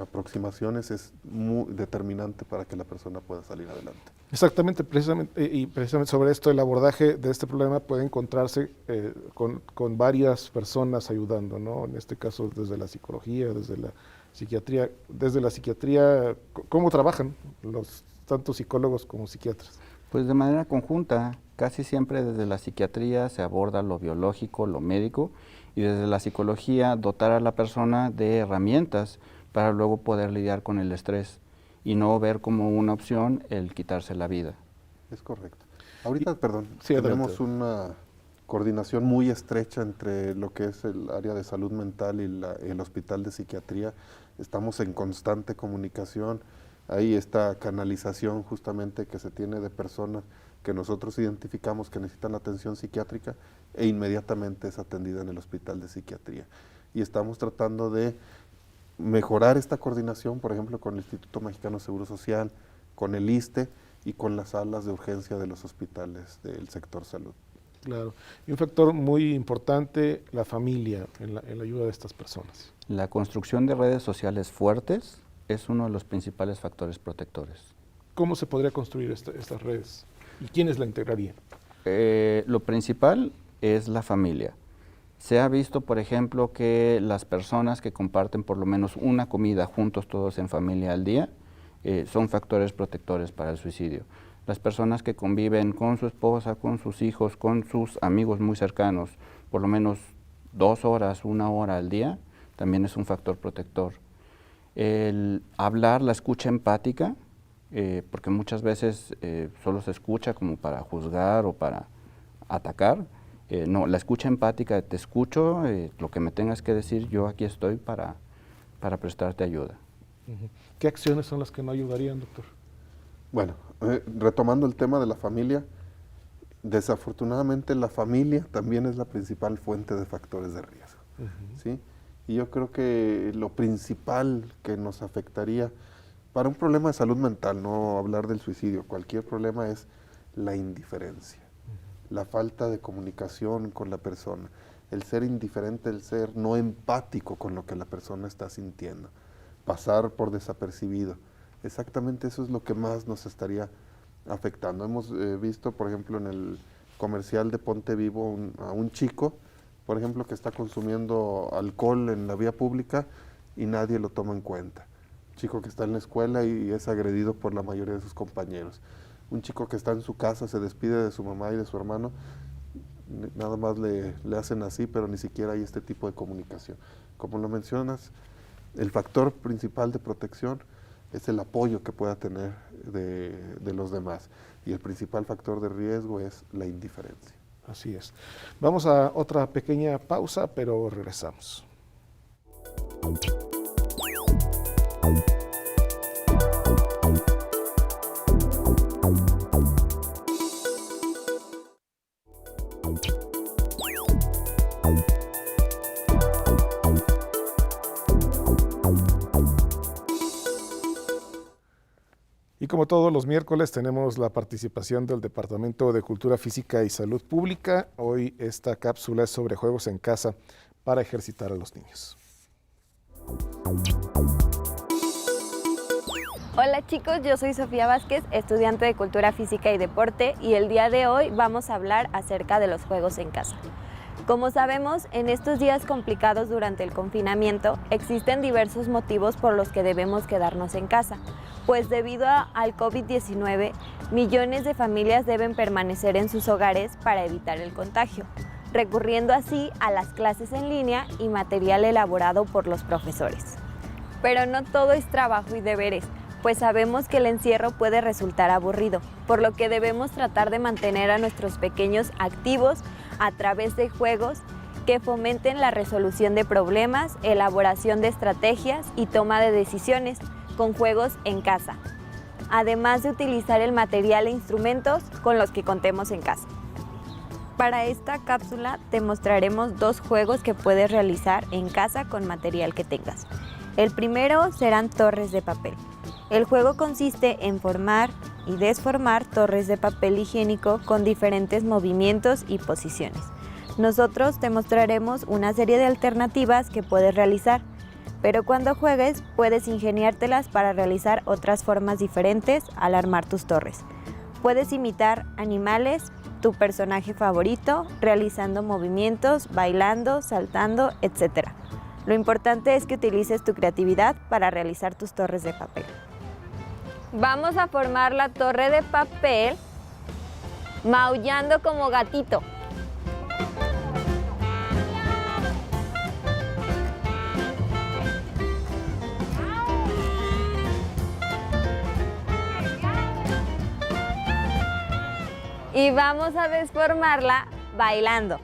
Speaker 4: aproximaciones es muy determinante para que la persona pueda salir adelante.
Speaker 2: Exactamente, precisamente sobre esto, el abordaje de este problema puede encontrarse con varias personas ayudando, ¿no? En este caso desde la psicología, desde la psiquiatría. Desde la psiquiatría, ¿cómo trabajan tanto psicólogos como psiquiatras?
Speaker 3: Pues de manera conjunta, casi siempre desde la psiquiatría se aborda lo biológico, lo médico, y desde la psicología dotar a la persona de herramientas para luego poder lidiar con el estrés y no ver como una opción el quitarse la vida.
Speaker 4: Es correcto. Ahorita,
Speaker 2: sí,
Speaker 4: tenemos una coordinación muy estrecha entre lo que es el área de salud mental y el hospital de psiquiatría. Estamos en constante comunicación. Hay esta canalización justamente que se tiene de personas que nosotros identificamos que necesitan atención psiquiátrica, e inmediatamente es atendida en el hospital de psiquiatría. Y estamos tratando de mejorar esta coordinación, por ejemplo, con el Instituto Mexicano de Seguro Social, con el ISSSTE y con las salas de urgencia de los hospitales del sector salud.
Speaker 2: Claro. Y un factor muy importante, la familia, en la ayuda de estas personas.
Speaker 3: La construcción de redes sociales fuertes es uno de los principales factores protectores.
Speaker 2: ¿Cómo se podría construir estas redes? ¿Y quiénes la integrarían?
Speaker 3: Lo principal es la familia. Se ha visto, por ejemplo, que las personas que comparten por lo menos una comida juntos todos en familia al día son factores protectores para el suicidio. Las personas que conviven con su esposa, con sus hijos, con sus amigos muy cercanos, por lo menos 2 horas, 1 hora al día, también es un factor protector. El hablar, la escucha empática, porque muchas veces solo se escucha como para juzgar o para atacar. No, la escucha empática, te escucho, lo que me tengas que decir, yo aquí estoy para prestarte ayuda.
Speaker 2: ¿Qué acciones son las que no ayudarían, doctor?
Speaker 4: Bueno, retomando el tema de la familia, desafortunadamente la familia también es la principal fuente de factores de riesgo, ¿sí? Y yo creo que lo principal que nos afectaría para un problema de salud mental, no hablar del suicidio, cualquier problema, es la indiferencia, la falta de comunicación con la persona, el ser indiferente, el ser no empático con lo que la persona está sintiendo, pasar por desapercibido. Exactamente eso es lo que más nos estaría afectando. Hemos visto, por ejemplo, en el comercial de Ponte Vivo a un chico, por ejemplo, que está consumiendo alcohol en la vía pública y nadie lo toma en cuenta. Un chico que está en la escuela y es agredido por la mayoría de sus compañeros. Un chico que está en su casa, se despide de su mamá y de su hermano, nada más le hacen así, pero ni siquiera hay este tipo de comunicación. Como lo mencionas, el factor principal de protección es el apoyo que pueda tener de los demás, y el principal factor de riesgo es la indiferencia.
Speaker 2: Así es. Vamos a otra pequeña pausa, pero regresamos. Y como todos los miércoles tenemos la participación del Departamento de Cultura Física y Salud Pública. Hoy esta cápsula es sobre juegos en casa para ejercitar a los niños.
Speaker 8: Hola chicos, yo soy Sofía Vázquez, estudiante de Cultura Física y Deporte, y el día de hoy vamos a hablar acerca de los juegos en casa. Como sabemos, en estos días complicados durante el confinamiento, existen diversos motivos por los que debemos quedarnos en casa. pues debido al COVID-19, millones de familias deben permanecer en sus hogares para evitar el contagio, recurriendo así a las clases en línea y material elaborado por los profesores. Pero no todo es trabajo y deberes, pues sabemos que el encierro puede resultar aburrido, por lo que debemos tratar de mantener a nuestros pequeños activos a través de juegos que fomenten la resolución de problemas, elaboración de estrategias y toma de decisiones con juegos en casa, además de utilizar el material e instrumentos con los que contemos en casa. Para esta cápsula te mostraremos 2 juegos que puedes realizar en casa con material que tengas. El primero serán torres de papel. El juego consiste en formar y desformar torres de papel higiénico con diferentes movimientos y posiciones. Nosotros te mostraremos una serie de alternativas que puedes realizar, pero cuando juegues puedes ingeniártelas para realizar otras formas diferentes al armar tus torres. Puedes imitar animales, tu personaje favorito, realizando movimientos, bailando, saltando, etc. Lo importante es que utilices tu creatividad para realizar tus torres de papel. Vamos a formar la torre de papel maullando como gatito. Y vamos a desformarla bailando.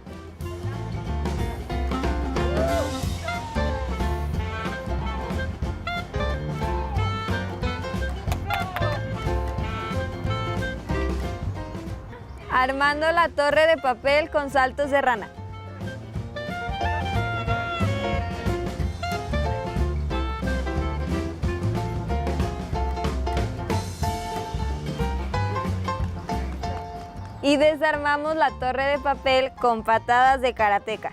Speaker 8: Armando la torre de papel con saltos de rana. Y desarmamos la torre de papel con patadas de karateca.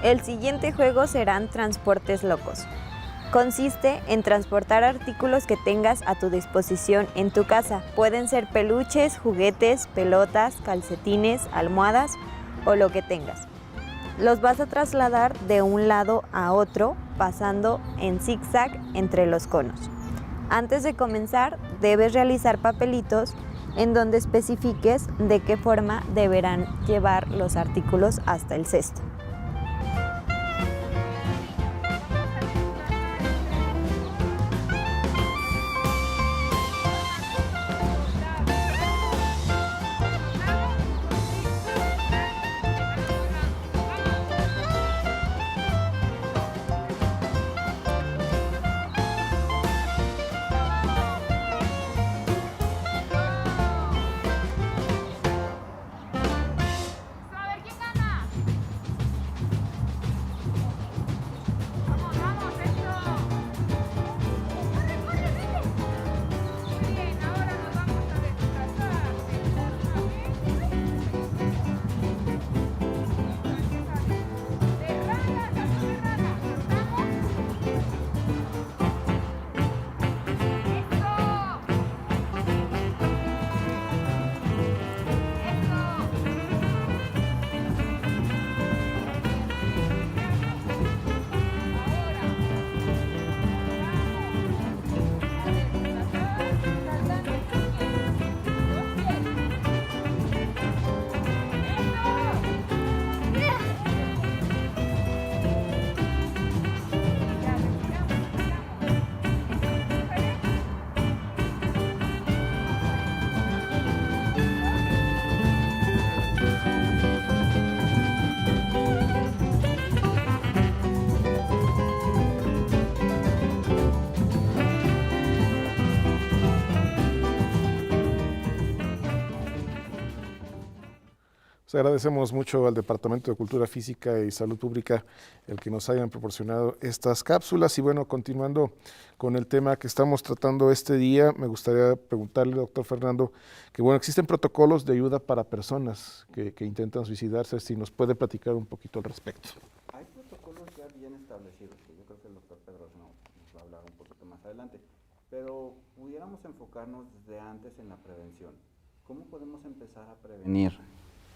Speaker 8: El siguiente juego serán transportes locos. Consiste en transportar artículos que tengas a tu disposición en tu casa. Pueden ser peluches, juguetes, pelotas, calcetines, almohadas o lo que tengas. Los vas a trasladar de un lado a otro pasando en zigzag entre los conos. Antes de comenzar, debes realizar papelitos en donde especifiques de qué forma deberán llevar los artículos hasta el cesto.
Speaker 2: Agradecemos mucho al Departamento de Cultura Física y Salud Pública el que nos hayan proporcionado estas cápsulas. Y bueno, continuando con el tema que estamos tratando este día, me gustaría preguntarle, doctor Fernando, que bueno, existen protocolos de ayuda para personas que intentan suicidarse, si nos puede platicar un poquito al respecto.
Speaker 3: Hay protocolos ya bien establecidos, que yo creo que el doctor Pedro Pero pudiéramos enfocarnos desde antes en la prevención. ¿Cómo podemos empezar a prevenir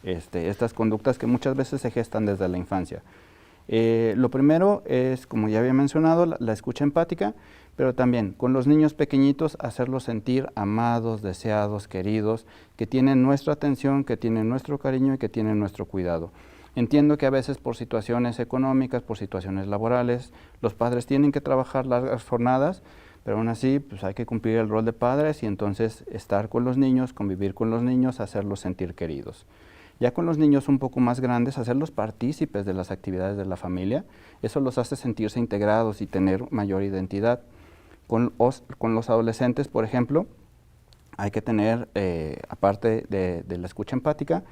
Speaker 3: estas conductas que muchas veces se gestan desde la infancia? Lo primero es, como ya había mencionado, la escucha empática, pero también con los niños pequeñitos hacerlos sentir amados, deseados, queridos, que tienen nuestra atención, que tienen nuestro cariño y que tienen nuestro cuidado. Entiendo que a veces por situaciones económicas, por situaciones laborales, los padres tienen que trabajar largas jornadas, pero aún así pues hay que cumplir el rol de padres y entonces estar con los niños, convivir con los niños, hacerlos sentir queridos. Ya con los niños un poco más grandes, hacerlos partícipes de las actividades de la familia, eso los hace sentirse integrados y tener mayor identidad. Con los adolescentes, por ejemplo, hay que tener, aparte de la escucha empática,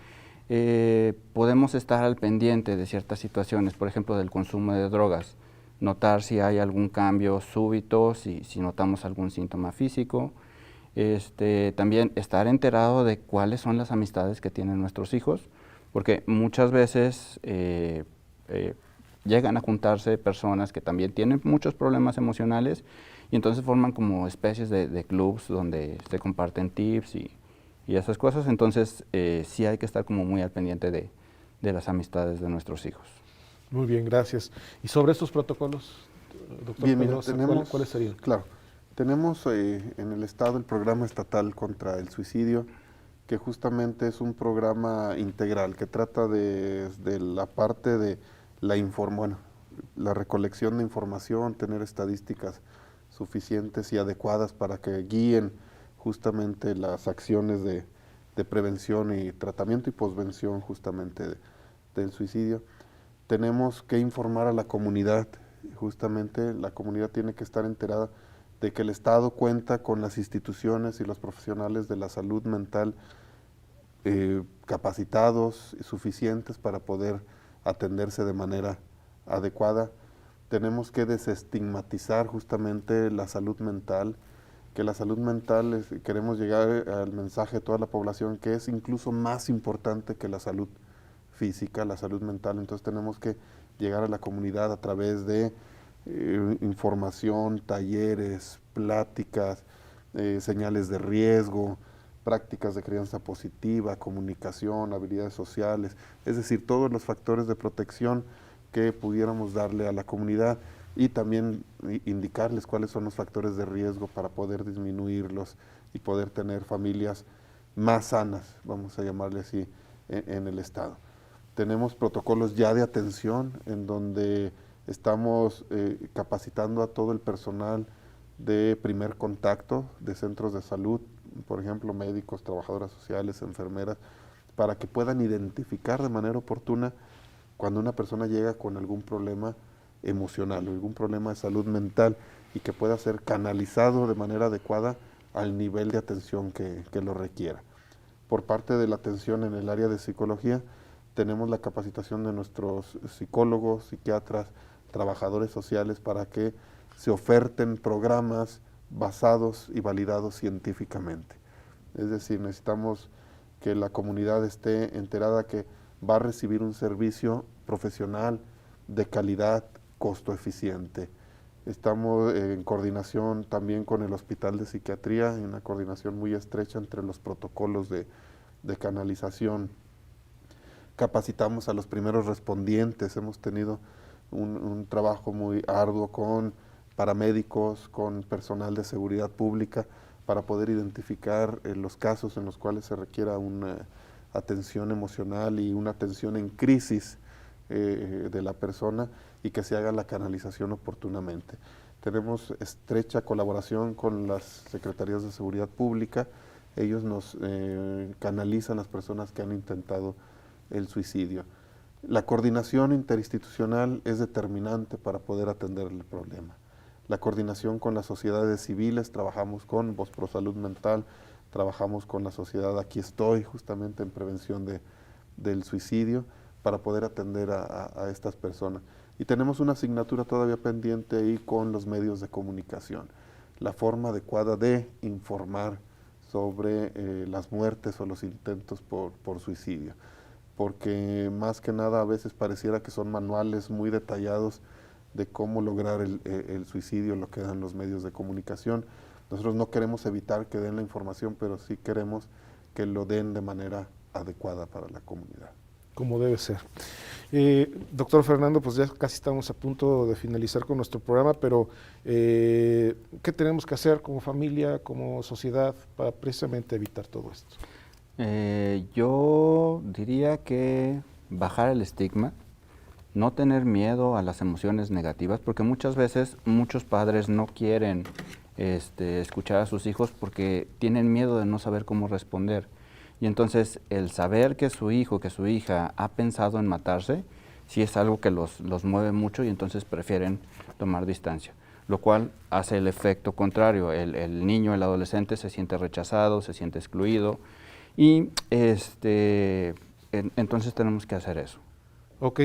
Speaker 3: podemos estar al pendiente de ciertas situaciones, por ejemplo, del consumo de drogas, notar si hay algún cambio súbito, si notamos algún síntoma físico. También estar enterado de cuáles son las amistades que tienen nuestros hijos, porque muchas veces llegan a juntarse personas que también tienen muchos problemas emocionales y entonces forman como especies de clubs donde se comparten tips y esas cosas. Entonces sí hay que estar como muy al pendiente de las amistades de nuestros hijos.
Speaker 2: Muy bien, gracias. ¿Y sobre estos protocolos, doctor
Speaker 4: Bien, mira,
Speaker 2: Pedrosa, cuáles serían?
Speaker 4: Claro, tenemos en el Estado el Programa Estatal contra el Suicidio, que justamente es un programa integral que trata de la parte de la recolección de información, tener estadísticas suficientes y adecuadas para que guíen justamente las acciones de prevención y tratamiento y posvención justamente del suicidio. Tenemos que informar a la comunidad, justamente la comunidad tiene que estar enterada de que el Estado cuenta con las instituciones y los profesionales de la salud mental capacitados y suficientes para poder atenderse de manera adecuada. Tenemos que desestigmatizar justamente la salud mental, que la salud mental, queremos llegar al mensaje de toda la población, que es incluso más importante que la salud física, la salud mental. Entonces tenemos que llegar a la comunidad a través de información, talleres, pláticas, señales de riesgo, prácticas de crianza positiva, comunicación, habilidades sociales, es decir, todos los factores de protección que pudiéramos darle a la comunidad y también indicarles cuáles son los factores de riesgo para poder disminuirlos y poder tener familias más sanas, vamos a llamarle así, en el Estado. Tenemos protocolos ya de atención en donde estamos capacitando a todo el personal de primer contacto de centros de salud, por ejemplo, médicos, trabajadoras sociales, enfermeras, para que puedan identificar de manera oportuna cuando una persona llega con algún problema emocional o algún problema de salud mental y que pueda ser canalizado de manera adecuada al nivel de atención que lo requiera. Por parte de la atención en el área de psicología, tenemos la capacitación de nuestros psicólogos, psiquiatras, trabajadores sociales para que se oferten programas basados y validados científicamente. Es decir, necesitamos que la comunidad esté enterada que va a recibir un servicio profesional de calidad, costo eficiente. Estamos en coordinación también con el Hospital de Psiquiatría, en una coordinación muy estrecha entre los protocolos de canalización. Capacitamos a los primeros respondientes, hemos tenido un trabajo muy arduo con paramédicos, con personal de seguridad pública, para poder identificar los casos en los cuales se requiera una atención emocional y una atención en crisis de la persona y que se haga la canalización oportunamente. Tenemos estrecha colaboración con las secretarías de seguridad pública, ellos nos canalizan a las personas que han intentado el suicidio. La coordinación interinstitucional es determinante para poder atender el problema. La coordinación con las sociedades civiles, trabajamos con Voz Pro Salud Mental, trabajamos con la sociedad Aquí Estoy, justamente en prevención del suicidio, para poder atender a estas personas. Y tenemos una asignatura todavía pendiente ahí con los medios de comunicación, la forma adecuada de informar sobre las muertes o los intentos por suicidio, porque más que nada a veces pareciera que son manuales muy detallados de cómo lograr el suicidio, lo que dan los medios de comunicación, Nosotros no queremos evitar que den la información, pero sí queremos que lo den de manera adecuada para la comunidad.
Speaker 2: Como debe ser. Doctor Fernando, pues ya casi estamos a punto de finalizar con nuestro programa, pero ¿qué tenemos que hacer como familia, como sociedad, para precisamente evitar todo esto?
Speaker 3: Yo diría que bajar el estigma, no tener miedo a las emociones negativas, porque muchas veces muchos padres no quieren escuchar a sus hijos porque tienen miedo de no saber cómo responder. Y entonces el saber que su hijo, que su hija ha pensado en matarse, sí es algo que los mueve mucho y entonces prefieren tomar distancia, lo cual hace el efecto contrario. El niño, el adolescente se siente rechazado, se siente excluido y entonces tenemos que hacer eso.
Speaker 2: Ok.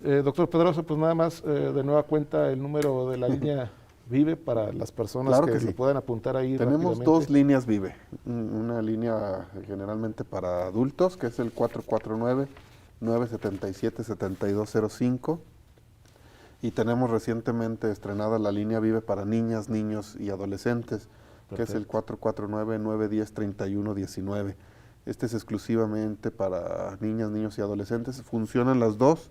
Speaker 2: Doctor Pedroso, pues nada más de nueva cuenta el número de la línea Vive para las personas
Speaker 4: Claro
Speaker 2: que
Speaker 4: que
Speaker 2: se
Speaker 4: sí.
Speaker 2: puedan apuntar ahí.
Speaker 4: Tenemos
Speaker 2: rápidamente.
Speaker 4: 2 líneas Vive, una línea generalmente para adultos, que es el 449-977-7205, y tenemos recientemente estrenada la línea Vive para niñas, niños y adolescentes, que es el 449-910-3119. Este es exclusivamente para niñas, niños y adolescentes. Funcionan las dos,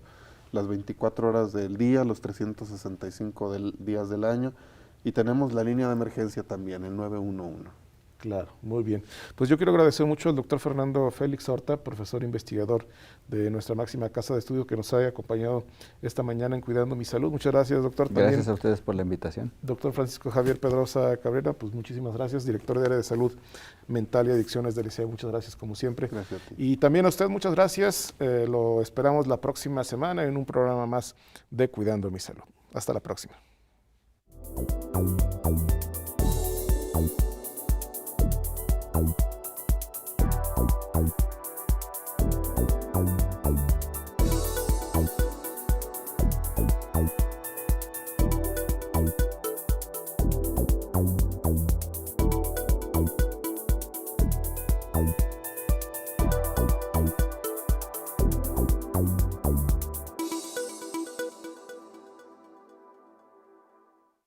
Speaker 4: las 24 horas del día, los 365 días del año, y tenemos la línea de emergencia también, el 911.
Speaker 2: Claro, muy bien. Pues yo quiero agradecer mucho al doctor Fernando Félix Horta, profesor investigador de nuestra máxima casa de estudio, que nos haya acompañado esta mañana en Cuidando mi Salud. Muchas gracias, doctor.
Speaker 3: Gracias
Speaker 2: También,
Speaker 3: a ustedes por la invitación.
Speaker 2: doctor Francisco Javier Pedrosa Cabrera, pues muchísimas gracias, director de área de salud mental y adicciones del ICEA. Muchas gracias, como siempre.
Speaker 4: Gracias a ti.
Speaker 2: Y también a usted, muchas gracias. Lo esperamos la próxima semana en un programa más de Cuidando mi Salud. Hasta la próxima.
Speaker 9: Bye.